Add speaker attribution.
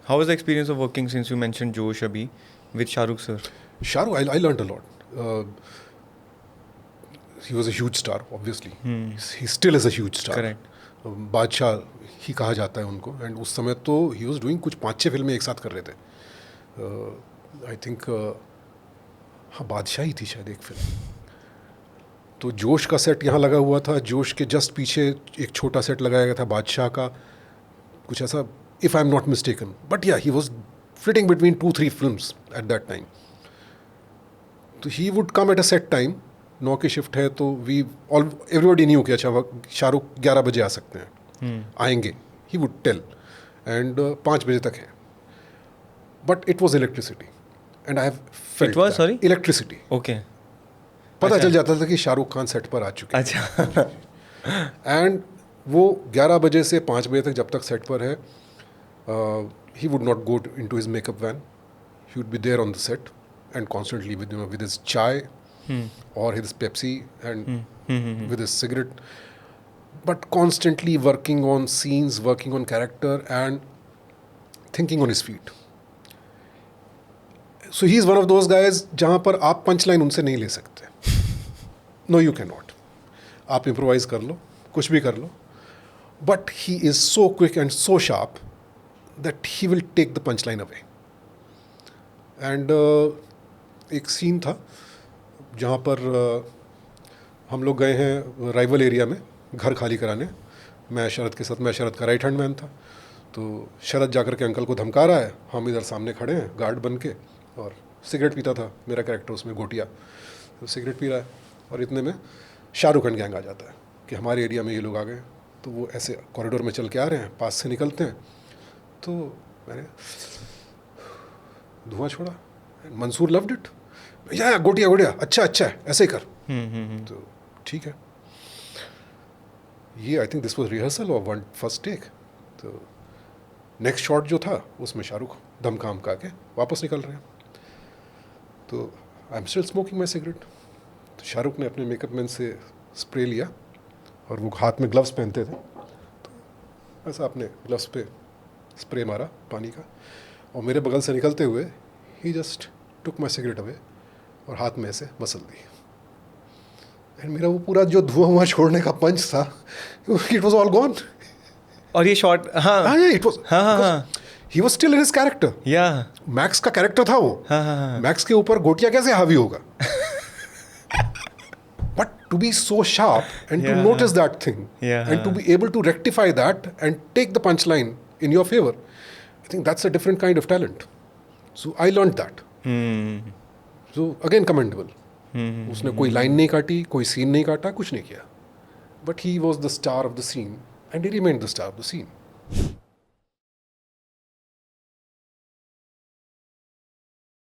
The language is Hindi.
Speaker 1: How was the experience of working, since you mentioned Josh abhi, with Shahrukh sir?
Speaker 2: Shahrukh, I learned a lot. He was a huge star, obviously. He still is a huge star.
Speaker 1: Correct.
Speaker 2: बादशाह ही कहा जाता है उनको. एंड उस समय तो ही वॉज डूइंग कुछ 5-6 फिल्में एक साथ कर रहे थे. आई थिंक हाँ बादशाह ही थी शायद एक फिल्म. तो जोश का सेट यहाँ लगा हुआ था. जोश के जस्ट पीछे एक छोटा सेट लगाया गया था बादशाह का, कुछ ऐसा, if I am not mistaken. But yeah he was flitting between 2-3 films at that time. तो he would come at a set time. 9 की शिफ्ट है तो वी ऑल एवरीबॉडी न्यू कि अच्छा शाहरुख 11 बजे आ सकते हैं, आएंगे. ही वुड टेल एंड 5 बजे तक है. But it was electricity and I have felt.
Speaker 1: It was, sorry?
Speaker 2: Electricity.
Speaker 1: Okay.
Speaker 2: पता
Speaker 1: अच्छा.
Speaker 2: चल जाता था कि शाहरुख खान सेट पर आ चुके हैं.
Speaker 1: अच्छा.
Speaker 2: एंड वो 11 बजे से 5 बजे तक जब तक सेट पर है, he would not go into his makeup van. He would be there on the set and constantly with his chai or his Pepsi and with his cigarette, but constantly working on scenes, working on character and thinking on his feet. So he is one of those guys जहाँ पर आप punchline उनसे नहीं ले सकते. No, you cannot. आप improvise कर लो, कुछ भी कर लो, but he is so quick and so sharp that he will take the punchline away. And एक scene था जहाँ पर हम लोग गए हैं राइवल एरिया में घर खाली कराने. मैं शरद के साथ, मैं शरद का राइट हैंड मैन था. तो शरद जाकर के अंकल को धमका रहा है, हम इधर सामने खड़े हैं गार्ड बन के, और सिगरेट पीता था मेरा कैरेक्टर उसमें, गोटिया. तो सिगरेट पी रहा है और इतने में शाहरुख एंड गैंग आ जाता है कि हमारे एरिया में ये लोग आ गए. तो वो ऐसे कॉरिडोर में चल के आ रहे हैं, पास से निकलते हैं. तो मैंने धुआं छोड़ा. Mansoor loved it. या गोटिया गोटिया, अच्छा अच्छा है, ऐसे ही कर. तो ठीक है. ये I think this was rehearsal और वन फर्स्ट टेक. तो नेक्स्ट शॉट जो था उसमें शाहरुख धमकाम का के वापस निकल रहे हैं. तो I am still smoking my cigarette. तो शाहरुख ने अपने मेकअप मैन से स्प्रे लिया और वो हाथ में ग्लव्स पहनते थे, तो ऐसा अपने ग्लव्स पे स्प्रे मारा पानी का, और मेरे बगल से निकलते हुए ही जस्ट टुक माई सिगरेट अवे और हाथ में ऐसे मसल दी. एंड मेरा वो पूरा जो धुआं छोड़ने का पंच था, इट वाज ऑल गॉन.
Speaker 1: और ये शॉट, हाँ
Speaker 2: इट वाज,
Speaker 1: हाँ
Speaker 2: he was still in his character.
Speaker 1: या
Speaker 2: मैक्स का कैरेक्टर था वो.
Speaker 1: हाँ.
Speaker 2: मैक्स के ऊपर गोटिया कैसे हावी होगा. But to be so sharp and to
Speaker 1: Yeah.
Speaker 2: Notice that thing
Speaker 1: Yeah.
Speaker 2: And to be able to rectify that and take the punch line in your favour, I think that's a different kind of talent. So I learn that. So again commendable. उसने कोई लाइन नहीं काटी, कोई सीन नहीं काटा, कुछ नहीं किया. But he was the star of the scene and he remained the star of the scene.